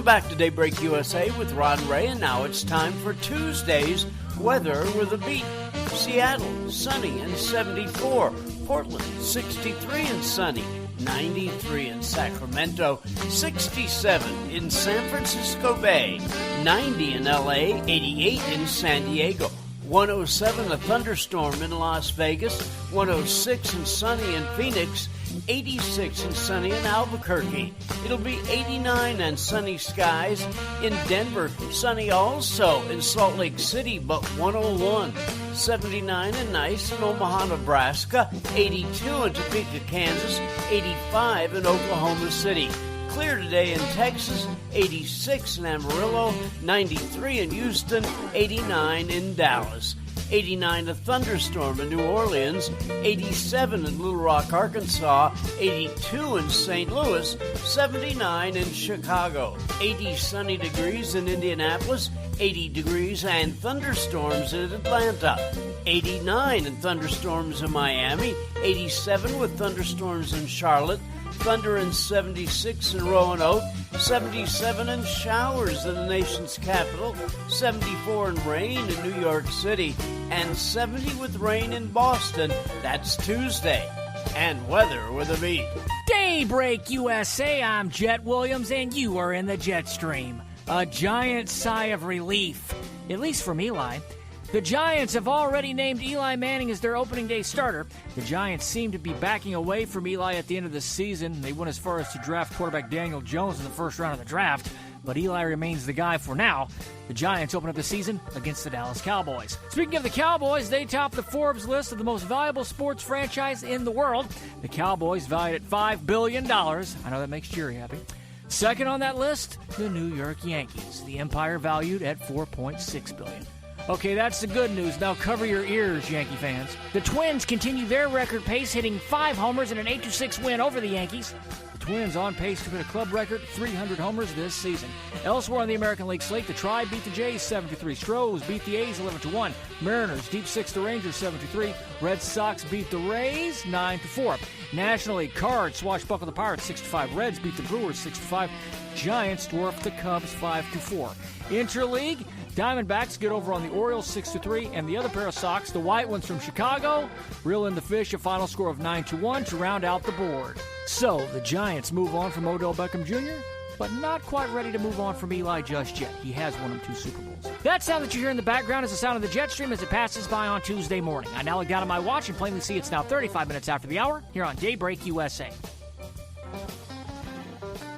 back to Daybreak USA with Rod and Ray, and now it's time for Tuesday's Weather with a Beat. Seattle, sunny and 74. Portland, 63 and sunny. 93 in Sacramento, 67 in San Francisco Bay, 90 in LA, 88 in San Diego, 107 a thunderstorm in Las Vegas, 106 and sunny in Phoenix, 86 and sunny in Albuquerque. It'll be 89 and sunny skies in Denver, sunny also in Salt Lake City, but 101. 79 and nice in Omaha, Nebraska, 82 in Topeka, Kansas, 85 in Oklahoma City. Clear today in Texas, 86 in Amarillo, 93 in Houston, 89 in Dallas. 89 a thunderstorm in New Orleans, 87 in Little Rock, Arkansas, 82 in St. Louis, 79 in Chicago, 80 sunny degrees in Indianapolis, 80 degrees and thunderstorms in Atlanta, 89 and thunderstorms in Miami, 87 with thunderstorms in Charlotte, thunder in 76 in Roanoke, 77 and showers in the nation's capital, 74 and rain in New York City, and 70 with rain in Boston. That's Tuesday. And weather with a beat. Daybreak USA, I'm Jet Williams, and you are in the jet stream. A giant sigh of relief, at least from Eli. The Giants have already named Eli Manning as their opening day starter. The Giants seem to be backing away from Eli at the end of the season. They went as far as to draft quarterback Daniel Jones in the first round of the draft, but Eli remains the guy for now. The Giants open up the season against the Dallas Cowboys. Speaking of the Cowboys, they top the Forbes list of the most valuable sports franchise in the world. The Cowboys valued at $5 billion. I know that makes Jerry happy. Second on that list, the New York Yankees. The Empire valued at $4.6 billion. Okay, that's the good news. Now cover your ears, Yankee fans. The Twins continue their record pace, hitting 5 homers in an 8-6 win over the Yankees. The Twins on pace to hit a club record 300 homers this season. Elsewhere on the American League slate, the Tribe beat the Jays 7-3. Stros beat the A's 11-1. Mariners deep 6 the Rangers 7-3. Red Sox beat the Rays 9-4. National League, Cards swashbuckle the Pirates 6-5. Reds beat the Brewers 6-5. Giants dwarf the Cubs 5-4. Interleague, Diamondbacks get over on the Orioles 6-3, and the other pair of Sox, the White Ones from Chicago, reel in the Fish, a final score of 9-1 to round out the board. So the Giants move on from Odell Beckham Jr., but not quite ready to move on from Eli just yet. He has won him 2 Super Bowls. That sound that you hear in the background is the sound of the jet stream as it passes by on Tuesday morning. I now look down at my watch and plainly see it's now 35 minutes after the hour here on Daybreak USA.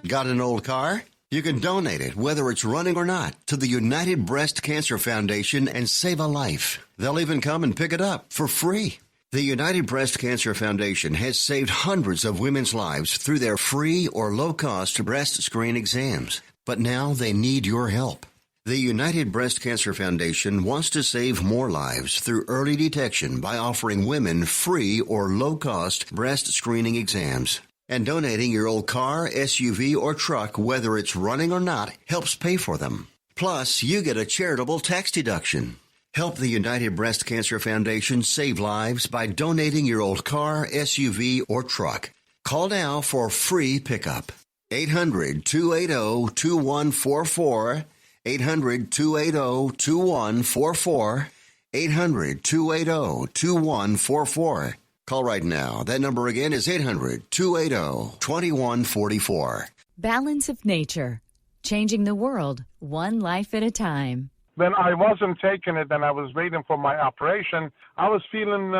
Got an old car? You can donate it, whether it's running or not, to the United Breast Cancer Foundation and save a life. They'll even come and pick it up for free. The United Breast Cancer Foundation has saved hundreds of women's lives through their free or low-cost breast screen exams. But now they need your help. The United Breast Cancer Foundation wants to save more lives through early detection by offering women free or low-cost breast screening exams. And donating your old car, SUV, or truck, whether it's running or not, helps pay for them. Plus, you get a charitable tax deduction. Help the United Breast Cancer Foundation save lives by donating your old car, SUV, or truck. Call now for free pickup. 800-280-2144. 800-280-2144. 800-280-2144. Call right now. That number again is 800-280-2144. Balance of Nature. Changing the world, one life at a time. When I wasn't taking it and I was waiting for my operation, I was feeling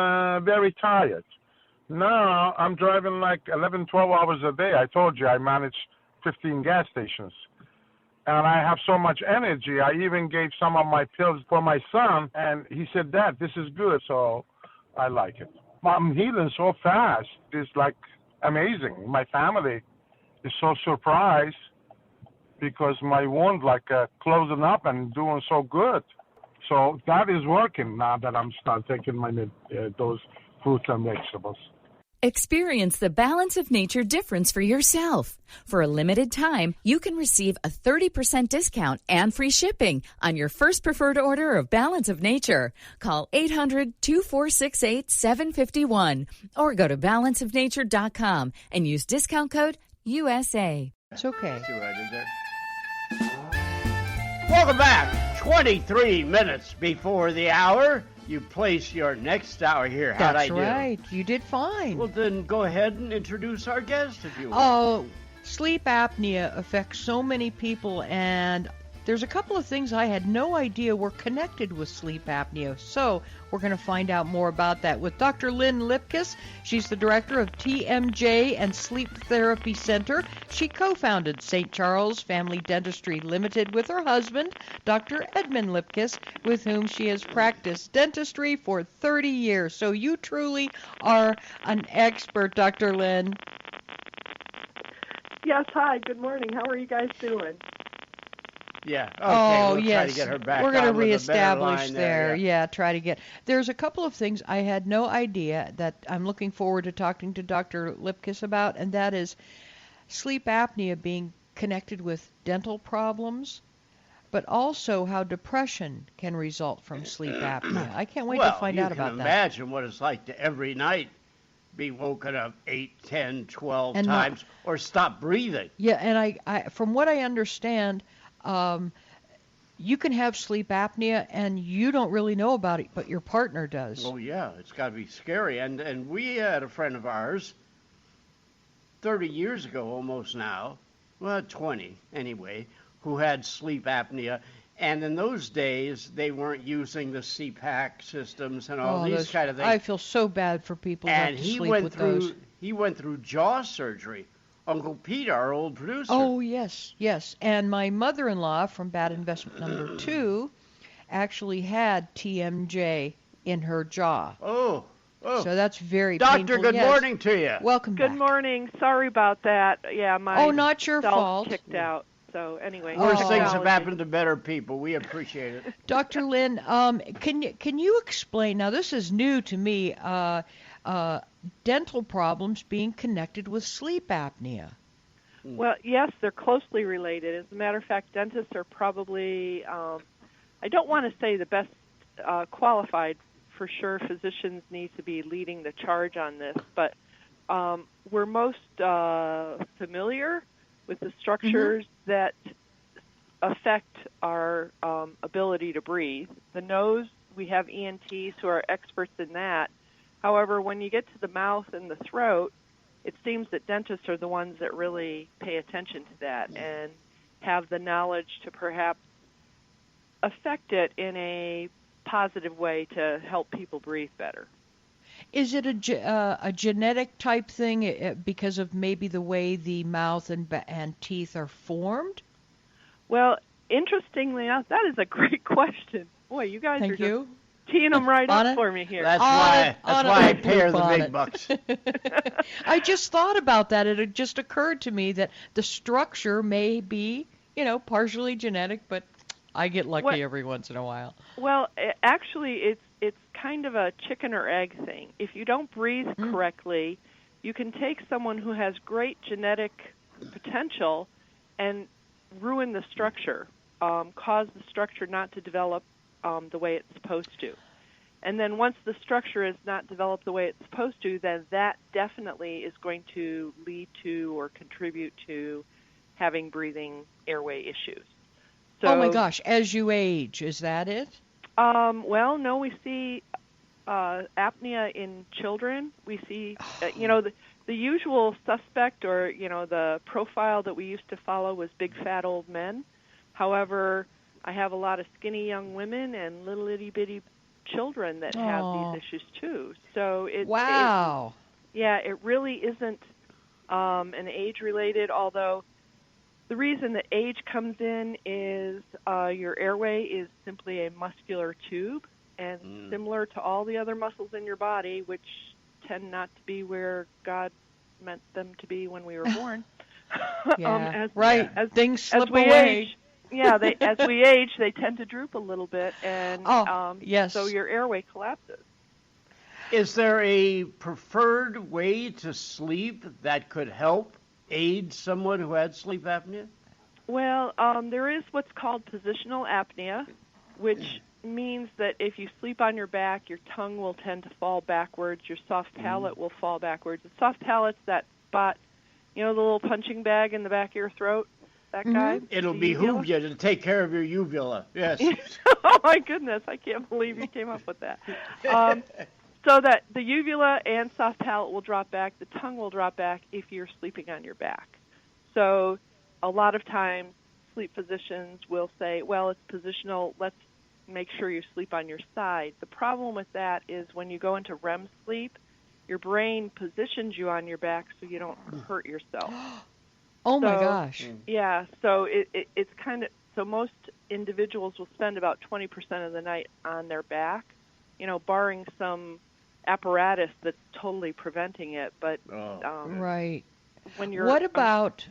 very tired. Now I'm driving like 11, 12 hours a day. I told you I manage 15 gas stations. And I have so much energy. I even gave some of my pills for my son, and he said, Dad, this is good, so I like it. I'm healing so fast. It's like amazing. My family is so surprised because my wound closing up and doing so good. So that is working now that I'm start taking my those fruits and vegetables. Experience the Balance of Nature difference for yourself. For a limited time, you can receive a 30% discount and free shipping on your first preferred order of Balance of Nature. Call 800-2468-751 or go to balanceofnature.com and use discount code USA. It's okay. See what I did there? Welcome back. 23 minutes before the hour. You place your next hour here. How'd I do? That's right. You did fine. Well, then go ahead and introduce our guest if you will. Oh, sleep apnea affects so many people, and there's a couple of things I had no idea were connected with sleep apnea. So we're going to find out more about that with Dr. Lynn Lipkiss. She's the director of TMJ and Sleep Therapy Center. She co-founded St. Charles Family Dentistry Limited with her husband, Dr. Edmund Lipkiss, with whom she has practiced dentistry for 30 years. So you truly are an expert, Dr. Lynn. Yes, hi, good morning. How are you guys doing? Yeah. Okay, Oh, we'll yes. try to get her back We're going on to with a better reestablish line there. Yeah. Try to get. There's a couple of things I had no idea that I'm looking forward to talking to Dr. Lipkiss about, and that is sleep apnea being connected with dental problems, but also how depression can result from sleep apnea. I can't wait to find out about you that. can imagine what it's like to every night be woken up 8, 10, 12 And times or stop breathing. Yeah, and I from what I understand, you can have sleep apnea and you don't really know about it, but your partner does. Oh, yeah, it's got to be scary. And we had a friend of ours 30 years ago almost now, well, 20 anyway, who had sleep apnea. And in those days, they weren't using the CPAP systems and all these kind of things. I feel so bad for people who have to sleep with those. He went through jaw surgery. Uncle Pete, our old producer. Oh, yes, yes. And my mother-in-law from Bad Investment Number 2 actually had TMJ in her jaw. Oh. So that's very Doctor, painful. good Yes. morning to you. Welcome back. Good morning. Sorry about that. Yeah, my not your cell fault. kicked out. So anyway, Worse things have technology. happened to better people. We appreciate it. Dr. Lynn, can you explain, now this is new to me, dental problems being connected with sleep apnea? Well, yes, they're closely related. As a matter of fact, dentists are probably, I don't want to say the best qualified. For sure, physicians need to be leading the charge on this, but we're most familiar with the structures that affect our ability to breathe. The nose, we have ENTs who are experts in that. However, when you get to the mouth and the throat, it seems that dentists are the ones that really pay attention to that and have the knowledge to perhaps affect it in a positive way to help people breathe better. Is it a genetic type thing because of maybe the way the mouth and teeth are formed? Well, interestingly enough, that is a great question. Boy, you guys Thank are you. just teeing them right up for me here. That's why I pay her the big bucks. I just thought about that. It had just occurred to me that the structure may be, partially genetic, but I get lucky every once in a while. Well, actually, it's kind of a chicken or egg thing. If you don't breathe correctly, you can take someone who has great genetic potential and ruin the structure, cause the structure not to develop the way it's supposed to. And then once the structure is not developed the way it's supposed to, then that definitely is going to lead to or contribute to having breathing airway issues. So, oh my gosh, as you age, is that it? Well, no, we see apnea in children. We see, the usual suspect or, the profile that we used to follow was big, fat old men. However, I have a lot of skinny young women and little itty-bitty children that have these issues too. So it really isn't an age-related, although the reason that age comes in is your airway is simply a muscular tube, and similar to all the other muscles in your body, which tend not to be where God meant them to be when we were born. Things slip away. Age, as we age, they tend to droop a little bit, and so your airway collapses. Is there a preferred way to sleep that could help aid someone who had sleep apnea? Well, there is what's called positional apnea, which means that if you sleep on your back, your tongue will tend to fall backwards, your soft palate will fall backwards. The soft palate's that spot, the little punching bag in the back of your throat. that guy. It'll the behoove you to take care of your uvula. Yes. Oh my goodness, I can't believe you came up with that. So that the uvula and soft palate will drop back, the tongue will drop back if you're sleeping on your back. So a lot of times sleep physicians will say, well, it's positional, let's make sure you sleep on your side. The problem with that is when you go into REM sleep, your brain positions you on your back so you don't hurt yourself. Oh my gosh. Yeah, so it's kind of, so most individuals will spend about 20% of the night on their back, barring some apparatus that's totally preventing it. But right. When you're what about?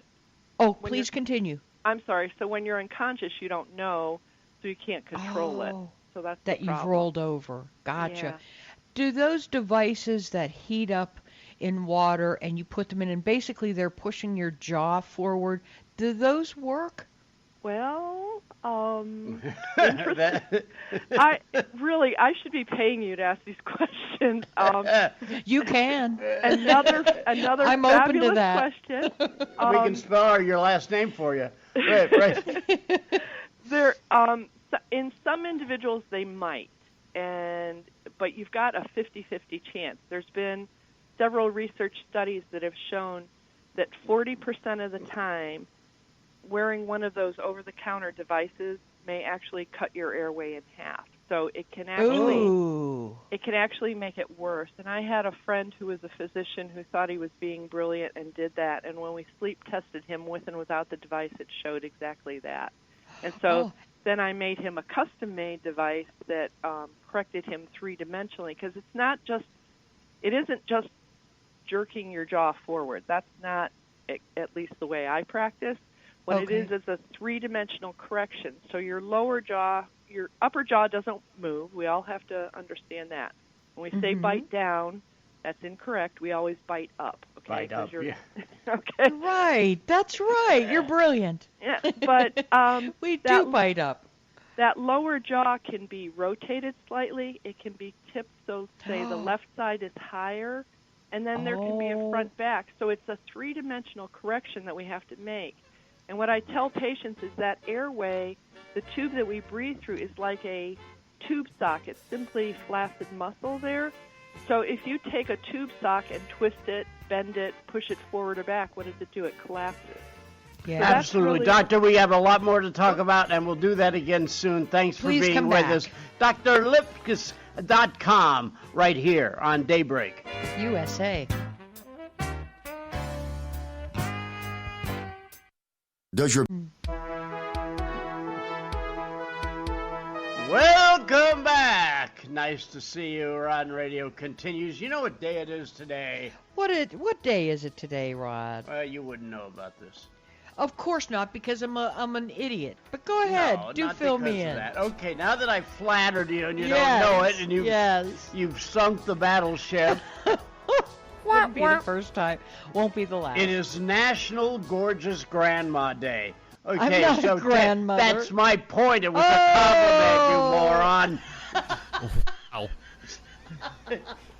Please continue. I'm sorry. So when you're unconscious, you don't know, so you can't control it. So that's that the you've problem. rolled over. Gotcha. Yeah. Do those devices that heat up in water and you put them in, and basically they're pushing your jaw forward, do those work? Well, I should be paying you to ask these questions. You can. Another I'm fabulous open to that. question. We can spell your last name for you. Right. There, in some individuals, they might, but you've got a 50-50 chance. There's been several research studies that have shown that 40% of the time, wearing one of those over-the-counter devices may actually cut your airway in half. So it can actually make it worse. And I had a friend who was a physician who thought he was being brilliant and did that. And when we sleep tested him with and without the device, it showed exactly that. And so then I made him a custom-made device that corrected him three-dimensionally, because it isn't just jerking your jaw forward. That's not at least the way I practice. What it is a three-dimensional correction. So your lower jaw, your upper jaw doesn't move. We all have to understand that. When we say bite down, that's incorrect. We always bite up. Okay? Bite up, yeah. Okay. Right, that's right. You're brilliant. Yeah, but we do bite up. That lower jaw can be rotated slightly. It can be tipped so, say, the left side is higher, and then there can be a front back. So it's a three-dimensional correction that we have to make. And what I tell patients is that airway, the tube that we breathe through, is like a tube sock. It's simply flaccid muscle there. So if you take a tube sock and twist it, bend it, push it forward or back, what does it do? It collapses. Yeah. So Absolutely. really Doctor, we have a lot more to talk about, and we'll do that again soon. Thanks for Please being come with back. us. drlipkiss.com right here on Daybreak. USA. Does your Welcome back. Nice to see you. Rod Radio continues. You know what day it is today? What day is it today, Rod? You wouldn't know about this. Of course not, because I'm an idiot. But go ahead, No, do not fill because me of in. that. Okay, now that I've flattered you and you Yes, don't know it, and yes. you've sunk the battleship. Won't be the first time. Won't be the last. It is National Gorgeous Grandma Day. Okay, I'm not so a grandmother. that's my point. It was a compliment, you moron.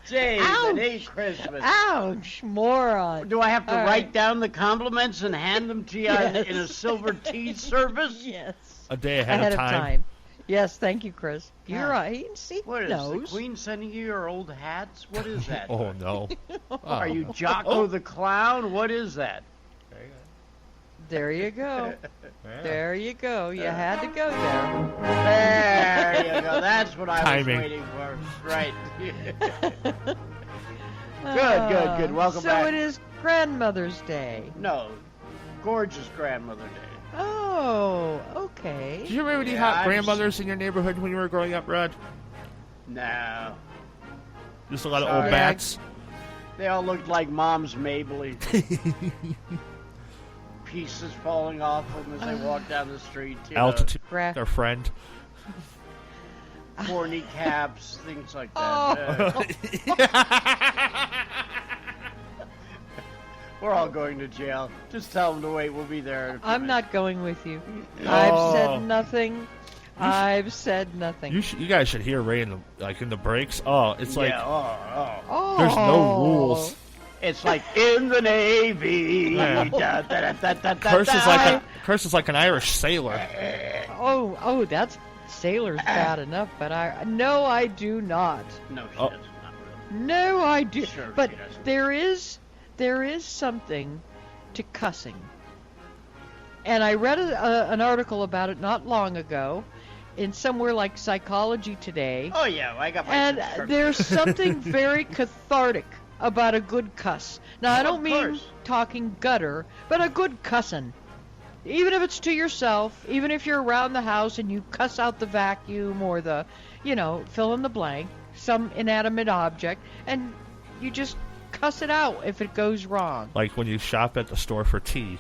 Jay, it ain't Christmas. Ouch, moron. Do I have to All write right. down the compliments and hand them to you in a silver tea service? Yes. A day ahead of time. Yes, thank you, Chris. You're God. right. See, What is knows. the Queen sending you your old hats? What is that? Oh, no. Are you Jocko the Clown? What is that? There you go. There you go. You had to go there. There you go. That's what I Timing. was waiting for. Right. Good. Welcome so back. So it is Grandmother's Day. No, gorgeous Grandmother Day. Oh, okay. Did you remember any Yeah, hot grandmothers in your neighborhood when you were growing up, Rod? No. Just a lot of Sorry. old bats. They all looked like Mom's Maybelline. Pieces falling off them as they walk down the street. You know, Altitude, Gra- our friend. corny caps, things like that. Oh. We're all going to jail. Just tell them to wait. We'll be there. In a few I'm minutes. not going with you. Oh. I've said nothing. I've said nothing. You guys should hear Ray in the breaks. Oh, it's like Yeah, Oh. there's no rules. It's like in the Navy. Yeah. Da, da, da, da, da, Curse is da. like Hers is like an Irish sailor. Oh, that's sailor's bad enough, but no, I do not. No, she doesn't. Not really. No, I do. Sure, but she doesn't. there is something to cussing. And I read an article about it not long ago in somewhere like Psychology Today. Oh, yeah, I got my And subscription. there's something very cathartic about a good cuss. Now, I don't mean course. talking gutter, but a good cussing. Even if it's to yourself, even if you're around the house and you cuss out the vacuum or the, fill in the blank, some inanimate object, and you just cuss it out if it goes wrong. Like when you shop at the store for tea.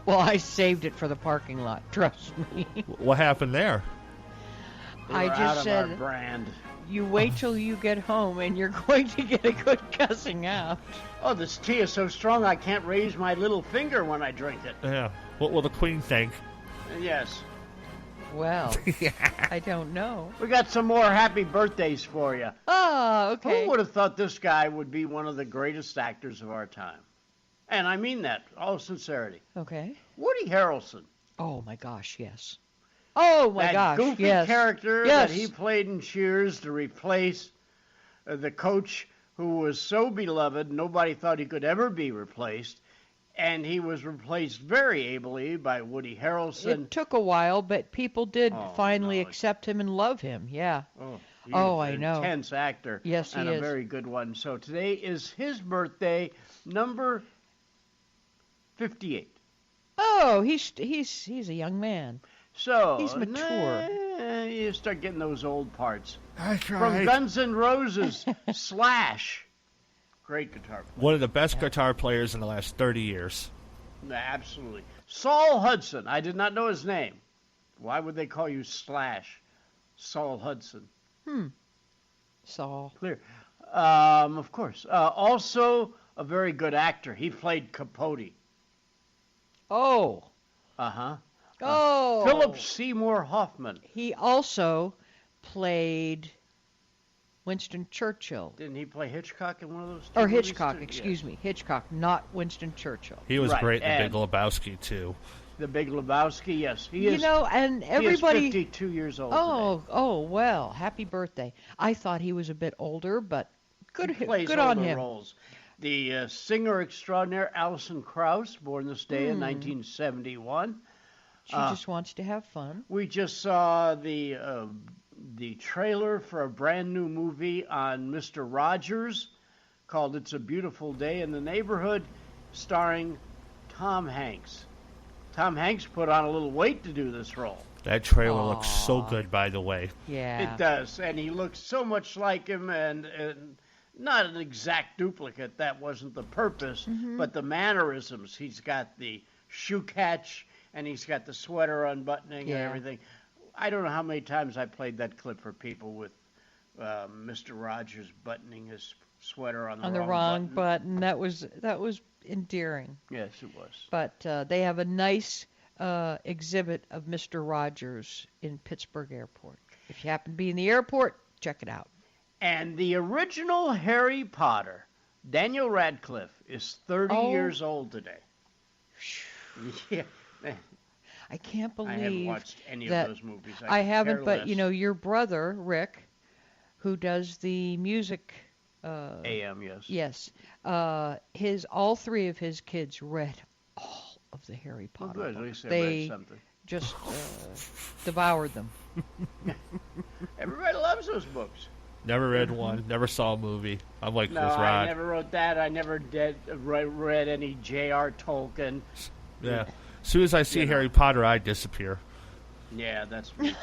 Well, I saved it for the parking lot, trust me. What happened there? I We're out just of said, our brand. you wait till you get home and you're going to get a good cussing out. Oh, this tea is so strong I can't raise my little finger when I drink it. Yeah. What will the Queen think? Yes. Well, I don't know. We got some more happy birthdays for you. Oh, okay. Who would have thought this guy would be one of the greatest actors of our time? And I mean that, all sincerity. Okay. Woody Harrelson. Oh, my gosh, yes. Oh, my That gosh, goofy yes. character Yes. that he played in Cheers to replace the coach who was so beloved, nobody thought he could ever be replaced. And he was replaced very ably by Woody Harrelson. It took a while, but people did Oh, finally no. accept him and love him, yeah. He's I an know. intense actor. Yes, he and is. a very good one. So today is his birthday, number 58. Oh, he's a young man. So He's mature. You start getting those old parts. That's From Guns N' Roses, Slash. Great guitar player. One of the best guitar players in the last 30 years. Absolutely. Saul Hudson. I did not know his name. Why would they call you Slash? Saul Hudson. Saul. Clear. Of course. Also a very good actor. He played Capote. Oh. Uh-huh. Oh. Philip Seymour Hoffman. He also played Winston Churchill. Didn't he play Hitchcock in one of those two Or movies Hitchcock, too? excuse Yes. me. Hitchcock, not Winston Churchill. He was Right, great in The Big and- Lebowski, too. The Big Lebowski, yes. He You is, know, and he everybody... is 52 years old today. Oh, well, happy birthday. I thought he was a bit older, but good, He plays good all on the him. roles. The singer extraordinaire Alison Krauss, born this day in 1971. She just wants to have fun. We just saw the trailer for a brand new movie on Mr. Rogers called It's a Beautiful Day in the Neighborhood, starring Tom Hanks. Tom Hanks put on a little weight to do this role. That trailer looks so good, by the way. Yeah. It does, and he looks so much like him, and not an exact duplicate. That wasn't the purpose, but the mannerisms. He's got the shoe catch, and he's got the sweater unbuttoning Yeah. and everything. I don't know how many times I played that clip for people with Mr. Rogers buttoning his sweater on the wrong button. button. That was endearing. Yes, it was. But they have a nice exhibit of Mr. Rogers in Pittsburgh Airport. If you happen to be in the airport, check it out. And the original Harry Potter, Daniel Radcliffe, is 30 Oh. years old today. Yeah. I can't I haven't believe watched any of that those movies. I could haven't, care but less. you know, your brother Rick, who does the music, AM, yes. yes, all three of his kids read all of the Harry Well, Potter good. At books. least they They read something. just devoured them. Everybody loves those books. Never read one. Never saw a movie. I'm like No, with I Rod. never wrote that. I never read any J.R. Tolkien. Yeah. As soon as I see You know. Harry Potter, I disappear. Yeah, that's me too.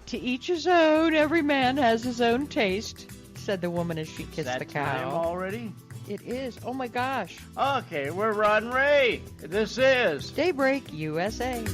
To each his own. Every man has his own taste, said the woman as she Is kissed that the time cow. already? It is. Oh my gosh. Okay, we're Rod and Ray. This is Daybreak, USA.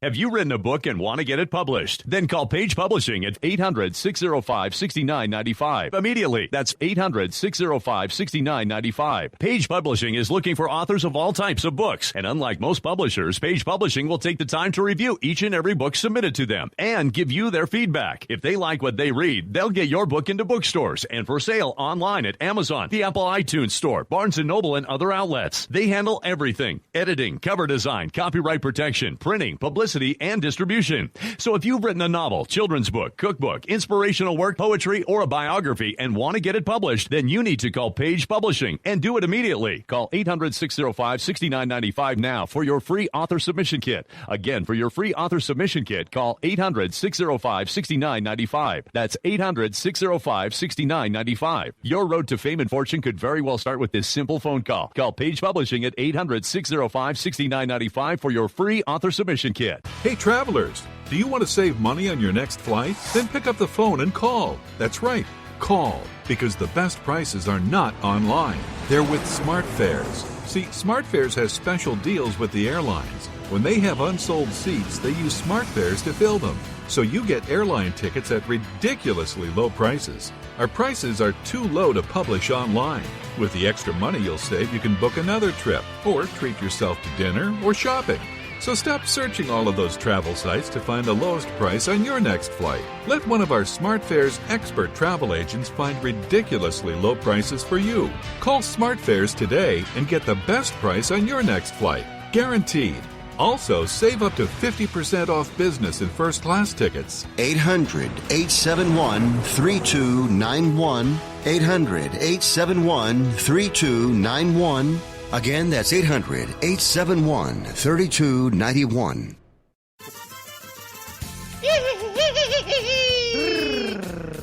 Have you written a book and want to get it published? Then call Page Publishing at 800-605-6995 immediately. That's 800-605-6995. Page Publishing is looking for authors of all types of books. And unlike most publishers, Page Publishing will take the time to review each and every book submitted to them and give you their feedback. If they like what they read, they'll get your book into bookstores and for sale online at Amazon, the Apple iTunes Store, Barnes & Noble, and other outlets. They handle everything: editing, cover design, copyright protection, printing, publicity, and distribution. So if you've written a novel, children's book, cookbook, inspirational work, poetry, or a biography and want to get it published, then you need to call Page Publishing and do it immediately. Call 800-605-6995 now for your free author submission kit. Again, for your free author submission kit, call 800-605-6995. That's 800-605-6995. Your road to fame and fortune could very well start with this simple phone call. Call Page Publishing at 800-605-6995 for your free author submission kit. Hey, travelers, do you want to save money on your next flight? Then pick up the phone and call. That's right, call, because the best prices are not online. They're with SmartFares. See, SmartFares has special deals with the airlines. When they have unsold seats, they use SmartFares to fill them. So you get airline tickets at ridiculously low prices. Our prices are too low to publish online. With the extra money you'll save, you can book another trip or treat yourself to dinner or shopping. So stop searching all of those travel sites to find the lowest price on your next flight. Let one of our SmartFares expert travel agents find ridiculously low prices for you. Call SmartFares today and get the best price on your next flight. Guaranteed. Also, save up to 50% off business and first-class tickets. 800-871-3291. 800-871-3291. Again, that's 800-871-3291.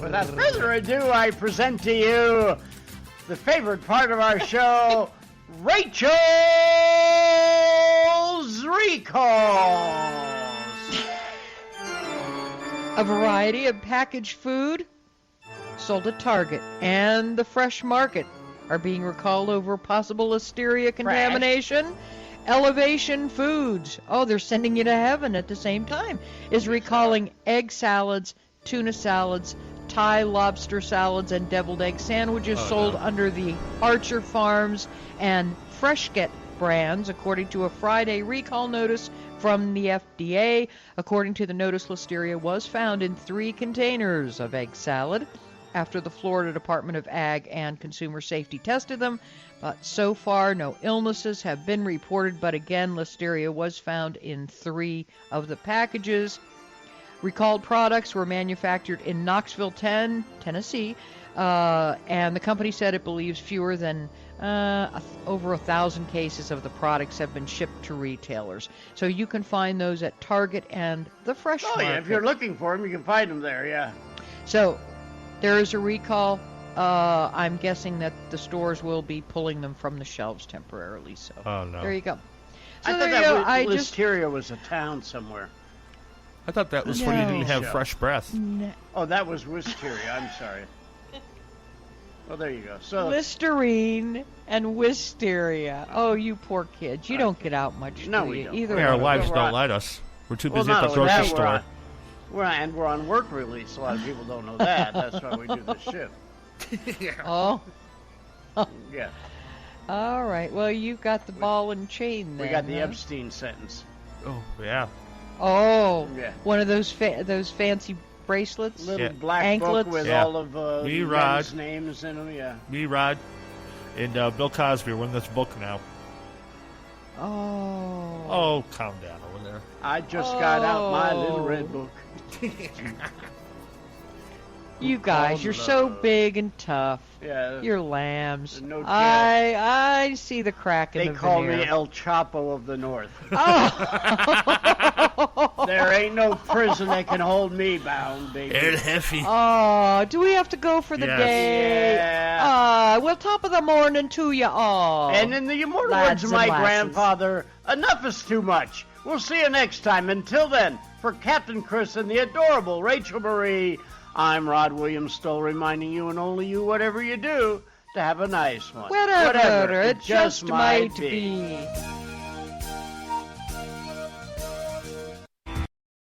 Without further ado, I present to you the favorite part of our show, Rachel's Recalls. A variety of packaged food sold at Target and the Fresh Market are being recalled over possible listeria contamination. Elevation Foods, they're sending you to heaven at the same time, is recalling egg salads, tuna salads, Thai lobster salads, and deviled egg sandwiches sold under the Archer Farms and Freshget brands, according to a Friday recall notice from the FDA. According to the notice, listeria was found in 3 containers of egg salad after the Florida Department of Ag and Consumer Safety tested them. But so far, no illnesses have been reported. But again, listeria was found in 3 of the packages. Recalled products were manufactured in Knoxville, Tennessee, and the company said it believes fewer than over 1,000 cases of the products have been shipped to retailers. So you can find those at Target and the Fresh Market. Yeah, if you're looking for them, you can find them there, yeah. So there is a recall. I'm guessing that the stores will be pulling them from the shelves temporarily. So there you go. So I thought that Listeria was a town somewhere. I thought that was when you didn't have fresh breath. No. Oh, that was Wisteria. I'm sorry. Well, there you go. So Listerine and Wisteria. Oh, you poor kids. You don't get out much, no, do we you? don't. Either Our way. wives don't let us. We're too busy at the grocery that, store. We're on work release. A lot of people don't know that. That's why we do this shift. Oh. Yeah. All right. Well, you got the ball and chain then. We got the Epstein sentence. Oh, yeah. Oh. Yeah. One of those fancy bracelets? Little black anklets book with all of Me, men's Rod. names in them, yeah. Me, Rod, and Bill Cosby are in this book now. Oh. Oh, calm down over there. I just got out my little red book. You guys, you're so big and tough. Yeah. You're lambs. No joke. I see the crack in They the call veneer. me El Chapo of the North. Oh. There ain't no prison that can hold me bound, baby. El Jefe. Oh, do we have to go for the Yes. day? Yeah. Well, top of the morning to you all. And in the immortal Lads words of and my lasses. grandfather, enough is too much. We'll see you next time. Until then, for Captain Chris and the adorable Rachel Marie, I'm Rod Williams Stoll, reminding you and only you, whatever you do, to have a nice one. Whatever it just might be.